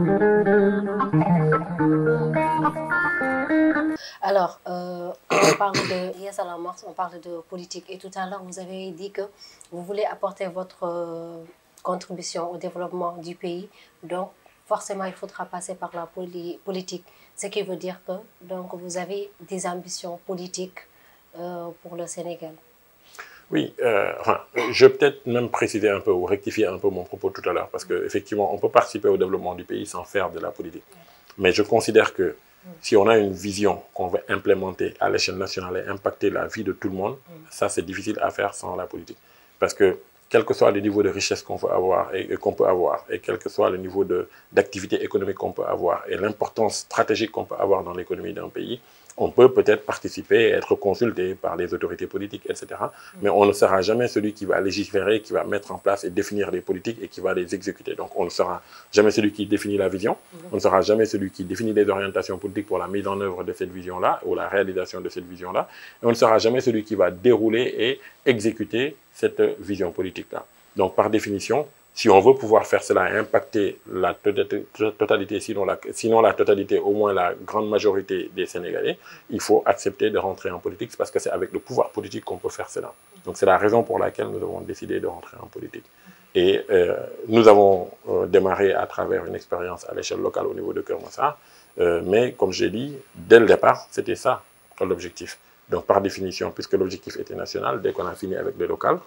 Alors, on parle de Yes à la Mars, on parle de politique. Et tout à l'heure, vous avez dit que vous voulez apporter votre contribution au développement du pays. Donc, forcément, il faudra passer par la politique. Ce qui veut dire que donc, vous avez des ambitions politiques pour le Sénégal. Oui, enfin, je vais peut-être même préciser un peu ou rectifier un peu mon propos tout à l'heure, parce qu'effectivement, on peut participer au développement du pays sans faire de la politique. Mais je considère que si on a une vision qu'on veut implémenter à l'échelle nationale et impacter la vie de tout le monde, ça c'est difficile à faire sans la politique. Parce que quel que soit le niveau de richesse qu'on peut avoir et quel que soit le niveau d'activité économique qu'on peut avoir et l'importance stratégique qu'on peut avoir dans l'économie d'un pays, on peut peut-être participer, être consulté par les autorités politiques, etc. Mais on ne sera jamais celui qui va légiférer, qui va mettre en place et définir les politiques et qui va les exécuter. Donc on ne sera jamais celui qui définit la vision, on ne sera jamais celui qui définit les orientations politiques pour la mise en œuvre de cette vision-là ou la réalisation de cette vision-là. Et on ne sera jamais celui qui va dérouler et exécuter cette vision politique-là. Donc par définition, si on veut pouvoir faire cela et impacter la totalité, sinon la totalité, au moins la grande majorité des Sénégalais, il faut accepter de rentrer en politique. C'est parce que c'est avec le pouvoir politique qu'on peut faire cela. Donc c'est la raison pour laquelle nous avons décidé de rentrer en politique. Et nous avons démarré à travers une expérience à l'échelle locale au niveau de Keur Massar. Mais comme j'ai dit, dès le départ, c'était ça l'objectif. Donc par définition, puisque l'objectif était national, dès qu'on a fini avec les locales,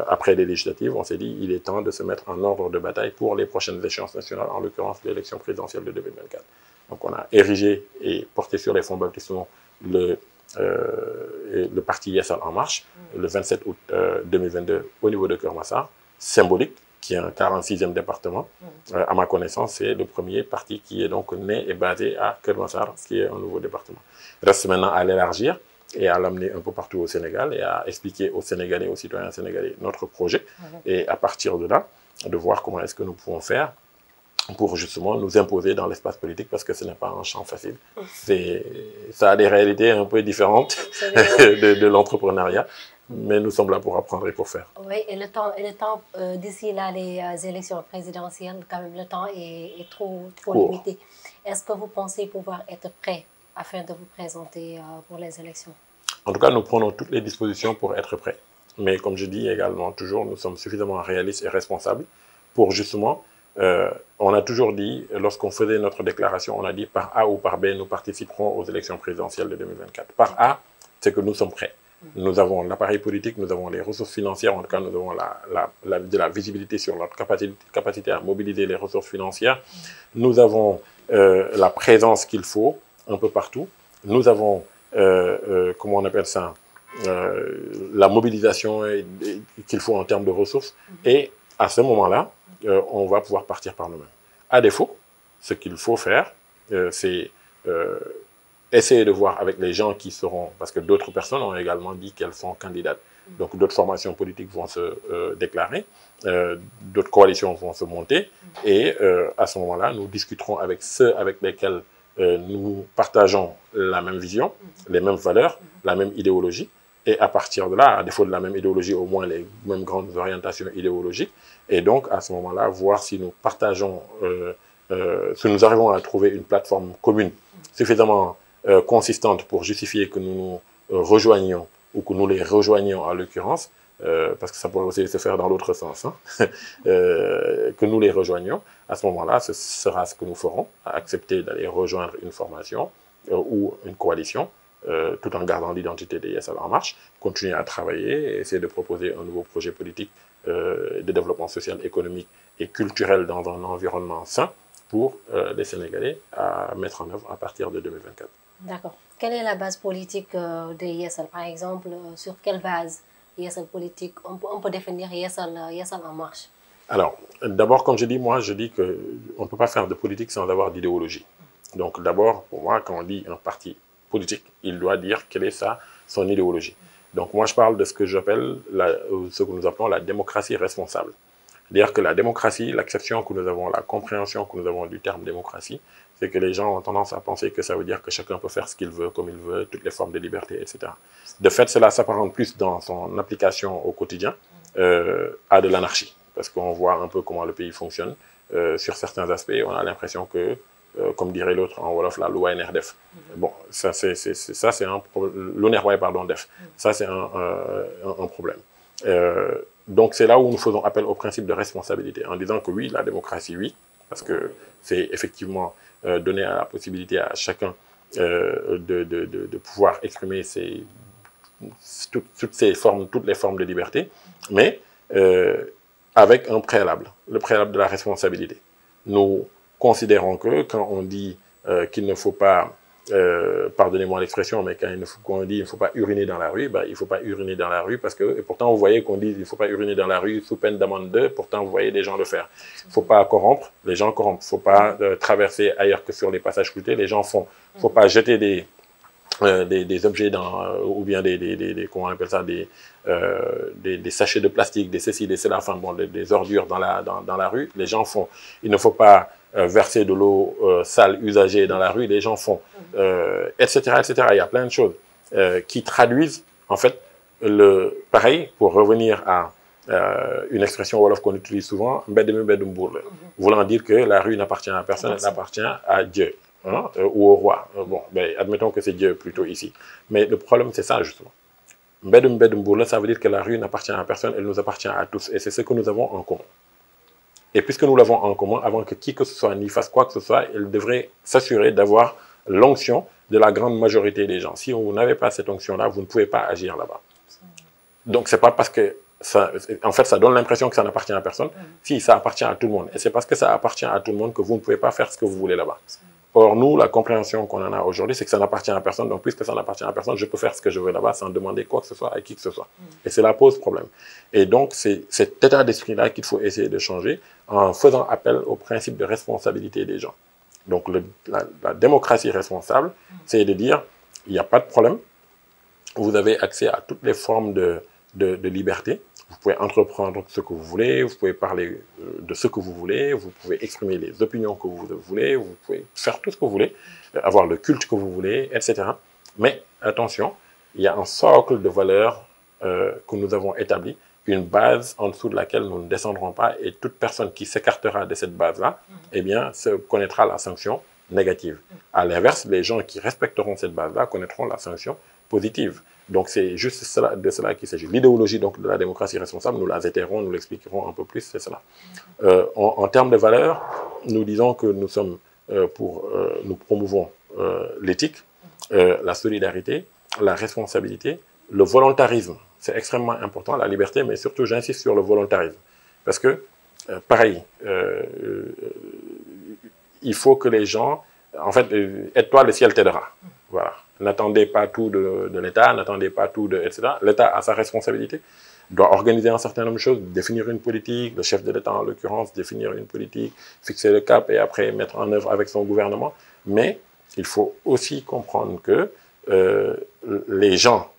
après les législatives, on s'est dit qu'il est temps de se mettre en ordre de bataille pour les prochaines échéances nationales, en l'occurrence l'élection présidentielle de 2024. Donc on a érigé et porté sur les fonds baptismaux le parti Yes En Marche, le 27 août 2022 au niveau de Keur Massar, symbolique, qui est un 46e département. À ma connaissance, c'est le premier parti qui est donc né et basé à Keur Massar, qui est un nouveau département. Reste maintenant à l'élargir et à l'amener un peu partout au Sénégal et à expliquer aux Sénégalais, aux citoyens sénégalais notre projet. Et à partir de là, de voir comment est-ce que nous pouvons faire pour justement nous imposer dans l'espace politique, parce que ce n'est pas un champ facile. Ça a des réalités un peu différentes de l'entrepreneuriat, mais nous sommes là pour apprendre et pour faire. Oui, et le temps d'ici là, les élections présidentielles, quand même, le temps est trop limité. Est-ce que vous pensez pouvoir être prêt afin de vous présenter pour les élections? En tout cas, nous prenons toutes les dispositions pour être prêts. Mais comme je dis également toujours, nous sommes suffisamment réalistes et responsables pour justement, on a toujours dit, lorsqu'on faisait notre déclaration, on a dit par A ou par B, nous participerons aux élections présidentielles de 2024. Par A, c'est que nous sommes prêts. Nous avons l'appareil politique, nous avons les ressources financières, en tout cas nous avons de la visibilité sur notre capacité à mobiliser les ressources financières. Nous avons la présence qu'il faut un peu partout. Nous avons, comment on appelle ça, la mobilisation qu'il faut en termes de ressources. Et à ce moment-là, on va pouvoir partir par nous-mêmes. À défaut, ce qu'il faut faire, c'est essayer de voir avec les gens qui seront, parce que d'autres personnes ont également dit qu'elles sont candidates. Donc d'autres formations politiques vont se déclarer, d'autres coalitions vont se monter, et à ce moment-là, nous discuterons avec ceux avec lesquels nous partageons la même vision, les mêmes valeurs, la même idéologie, et à partir de là, à défaut de la même idéologie, au moins les mêmes grandes orientations idéologiques, et donc à ce moment-là, voir si nous partageons, si nous arrivons à trouver une plateforme commune suffisamment consistante pour justifier que nous nous rejoignions, ou que nous les rejoignions en l'occurrence, parce que ça pourrait aussi se faire dans l'autre sens, hein, que nous les rejoignions, à ce moment-là, ce sera ce que nous ferons, accepter d'aller rejoindre une formation ou une coalition, tout en gardant l'identité des Yes En Marche, continuer à travailler et essayer de proposer un nouveau projet politique de développement social, économique et culturel dans un environnement sain pour les Sénégalais à mettre en œuvre à partir de 2024. D'accord. Quelle est la base politique de Yessal, par exemple? Sur quelle base Yessal politique on peut définir Yessal En Marche? Alors, d'abord, comme je dis, moi, je dis qu'on ne peut pas faire de politique sans avoir d'idéologie. Donc, d'abord, pour moi, quand on dit un parti politique, il doit dire quelle est son idéologie. Donc, moi, je parle de ce que j'appelle, ce que nous appelons la démocratie responsable. C'est-à-dire que la démocratie, l'acception que nous avons, la compréhension que nous avons du terme démocratie, c'est que les gens ont tendance à penser que ça veut dire que chacun peut faire ce qu'il veut, comme il veut, toutes les formes de liberté, etc. De fait, cela s'apparente plus dans son application au quotidien à de l'anarchie, parce qu'on voit un peu comment le pays fonctionne. sur certains aspects, on a l'impression que, comme dirait l'autre en Wolof, la loi NRDF. Bon, ça c'est un problème. L'ONERWAY, pardon, DEF. Ça, c'est un problème. Donc, c'est là où nous faisons appel au principe de responsabilité, en disant que oui, la démocratie, oui, parce que c'est effectivement donner la possibilité à chacun de pouvoir exprimer toutes les formes de liberté, mais avec un préalable, le préalable de la responsabilité. Nous considérons que quand on dit qu'il ne faut pas, pardonnez-moi l'expression, mais quand on dit qu'il ne faut pas uriner dans la rue, ben, il ne faut pas uriner dans la rue parce que, et pourtant vous voyez qu'on dit qu'il ne faut pas uriner dans la rue sous peine d'amende 2, pourtant vous voyez des gens le faire. Il ne faut pas corrompre, les gens corrompent. Il ne faut pas traverser ailleurs que sur les passages cloutés, les gens font. Il ne faut pas jeter des objets ou bien comment on appelle ça, des sachets de plastique, des ceci, des cela, enfin bon, des ordures dans la rue, les gens font. Il ne faut pas verser de l'eau sale usagée dans la rue, les gens font, etc., etc. Il y a plein de choses qui traduisent, en fait, pareil, pour revenir à une expression wolof qu'on utilise souvent, voulant dire que la rue n'appartient à personne, elle appartient à Dieu. Hein, ou au roi. Bon, ben, admettons que c'est Dieu plutôt ici. Mais le problème, c'est ça, justement. Ça veut dire que la rue n'appartient à personne, elle nous appartient à tous. Et c'est ce que nous avons en commun. Et puisque nous l'avons en commun, avant que qui que ce soit n'y fasse quoi que ce soit, elle devrait s'assurer d'avoir l'onction de la grande majorité des gens. Si vous n'avez pas cette onction-là, vous ne pouvez pas agir là-bas. Donc, c'est pas parce que en fait, ça donne l'impression que ça n'appartient à personne. Si, ça appartient à tout le monde. Et c'est parce que ça appartient à tout le monde que vous ne pouvez pas faire ce que vous voulez là-bas. Or, nous, la compréhension qu'on en a aujourd'hui, c'est que ça n'appartient à personne. Donc, puisque ça n'appartient à personne, je peux faire ce que je veux là-bas sans demander quoi que ce soit à qui que ce soit. Et cela pose problème. Et donc, c'est cet état d'esprit-là qu'il faut essayer de changer en faisant appel au principe de responsabilité des gens. Donc, la démocratie responsable, c'est de dire, il n'y a pas de problème. Vous avez accès à toutes les formes de liberté. Vous pouvez entreprendre ce que vous voulez, vous pouvez parler de ce que vous voulez, vous pouvez exprimer les opinions que vous voulez, vous pouvez faire tout ce que vous voulez, avoir le culte que vous voulez, etc. Mais attention, il y a un socle de valeurs que nous avons établi, une base en dessous de laquelle nous ne descendrons pas, et toute personne qui s'écartera de cette base-là, eh bien, connaîtra la sanction négative. À l'inverse, les gens qui respecteront cette base-là connaîtront la sanction positive. Donc, c'est juste de cela qu'il s'agit. L'idéologie de la démocratie responsable, nous la étayerons, nous l'expliquerons un peu plus, c'est cela. En termes de valeurs, nous disons que nous sommes nous promouvons l'éthique, la solidarité, la responsabilité, le volontarisme. C'est extrêmement important, la liberté, mais surtout, j'insiste sur le volontarisme. Parce que, pareil, il faut que les gens, en fait, aide-toi, le ciel t'aidera. Voilà. N'attendez pas tout de l'État, n'attendez pas tout etc. L'État a sa responsabilité, doit organiser un certain nombre de choses, définir une politique, le chef de l'État en l'occurrence, définir une politique, fixer le cap et après mettre en œuvre avec son gouvernement. Mais il faut aussi comprendre que les gens,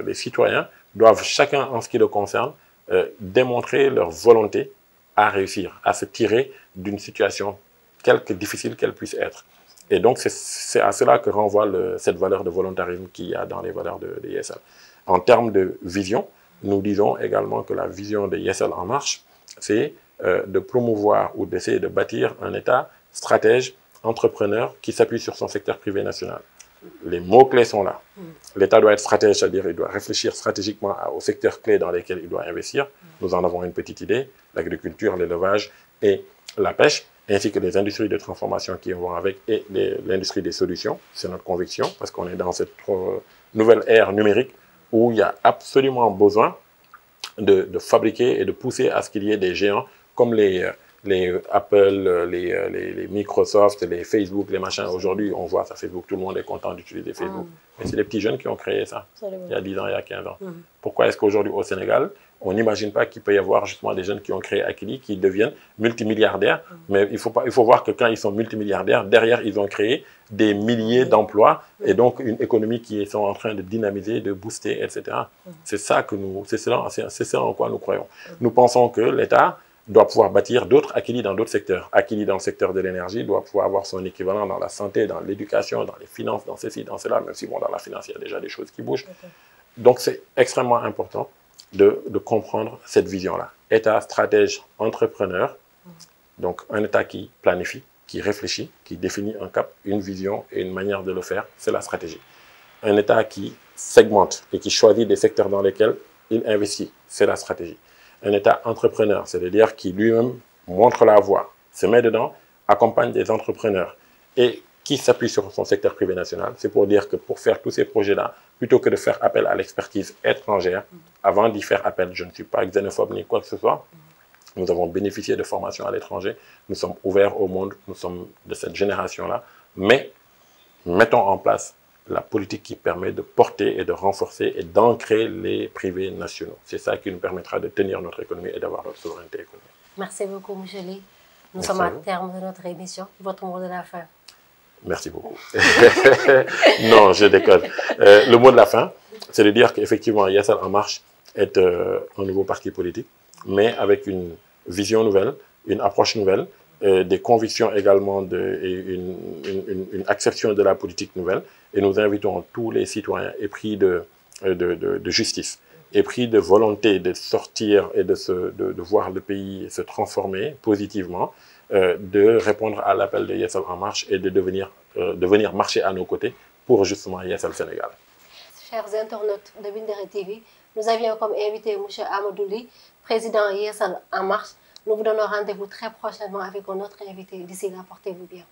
les citoyens, doivent chacun en ce qui le concerne, démontrer leur volonté à réussir, à se tirer d'une situation quelque difficile qu'elle puisse être. Et donc, c'est à cela que renvoie cette valeur de volontarisme qu'il y a dans les valeurs de YSL. En termes de vision, nous disons également que la vision de YSL En Marche, c'est de promouvoir ou d'essayer de bâtir un État stratège, entrepreneur, qui s'appuie sur son secteur privé national. Les mots-clés sont là. L'État doit être stratège, c'est-à-dire qu'il doit réfléchir stratégiquement aux secteurs clés dans lesquels il doit investir. Nous en avons une petite idée, l'agriculture, l'élevage et la pêche, ainsi que les industries de transformation qui vont avec et l'industrie des solutions. C'est notre conviction, parce qu'on est dans cette nouvelle ère numérique où il y a absolument besoin de fabriquer et de pousser à ce qu'il y ait des géants comme les Apple, les Microsoft, les Facebook, les machins. Aujourd'hui, on voit ça, Facebook, tout le monde est content d'utiliser Facebook. Mais c'est les petits jeunes qui ont créé ça, il y a 10 ans, il y a 15 ans. Pourquoi est-ce qu'aujourd'hui, au Sénégal, on n'imagine pas qu'il peut y avoir justement des jeunes qui ont créé Akili, qui deviennent multimilliardaires, mais il faut voir que quand ils sont multimilliardaires, derrière, ils ont créé des milliers d'emplois et donc une économie qui sont en train de dynamiser, de booster, etc. C'est ça en quoi nous croyons. Nous pensons que l'État doit pouvoir bâtir d'autres Akili dans d'autres secteurs. Akili dans le secteur de l'énergie doit pouvoir avoir son équivalent dans la santé, dans l'éducation, dans les finances, dans ceci, dans cela, même si bon, dans la finance, il y a déjà des choses qui bougent. Donc c'est extrêmement important de comprendre cette vision-là. État, stratège, entrepreneur, Donc un État qui planifie, qui réfléchit, qui définit un cap, une vision et une manière de le faire, c'est la stratégie. Un État qui segmente et qui choisit des secteurs dans lesquels il investit, c'est la stratégie. Un État entrepreneur, c'est-à-dire qui lui-même montre la voie, se met dedans, accompagne des entrepreneurs et qui s'appuie sur son secteur privé national. C'est pour dire que pour faire tous ces projets-là, plutôt que de faire appel à l'expertise étrangère, avant d'y faire appel, je ne suis pas xénophobe ni quoi que ce soit, nous avons bénéficié de formations à l'étranger, nous sommes ouverts au monde, nous sommes de cette génération-là, mais mettons en place la politique qui permet de porter et de renforcer et d'ancrer les privés nationaux. C'est ça qui nous permettra de tenir notre économie et d'avoir notre souveraineté économique. Merci beaucoup, M. Ly. Nous sommes à terme de notre émission. Votre mot de la fin. Merci beaucoup. Non, je déconne. Le mot de la fin, c'est de dire qu'effectivement, Yeesal En Marche est un nouveau parti politique, mais avec une vision nouvelle, une approche nouvelle, des convictions également et une acception de la politique nouvelle. Et nous invitons tous les citoyens épris de justice, épris de volonté de sortir et de voir le pays se transformer positivement, de répondre à l'appel de Yeesal En Marche et de venir marcher à nos côtés pour justement Yeesal Sénégal. Chers internautes de Bindere TV, nous avions comme invité M. Amadou Ly, président Yeesal En Marche. Nous vous donnons rendez-vous très prochainement avec un autre invité. D'ici là, portez-vous bien.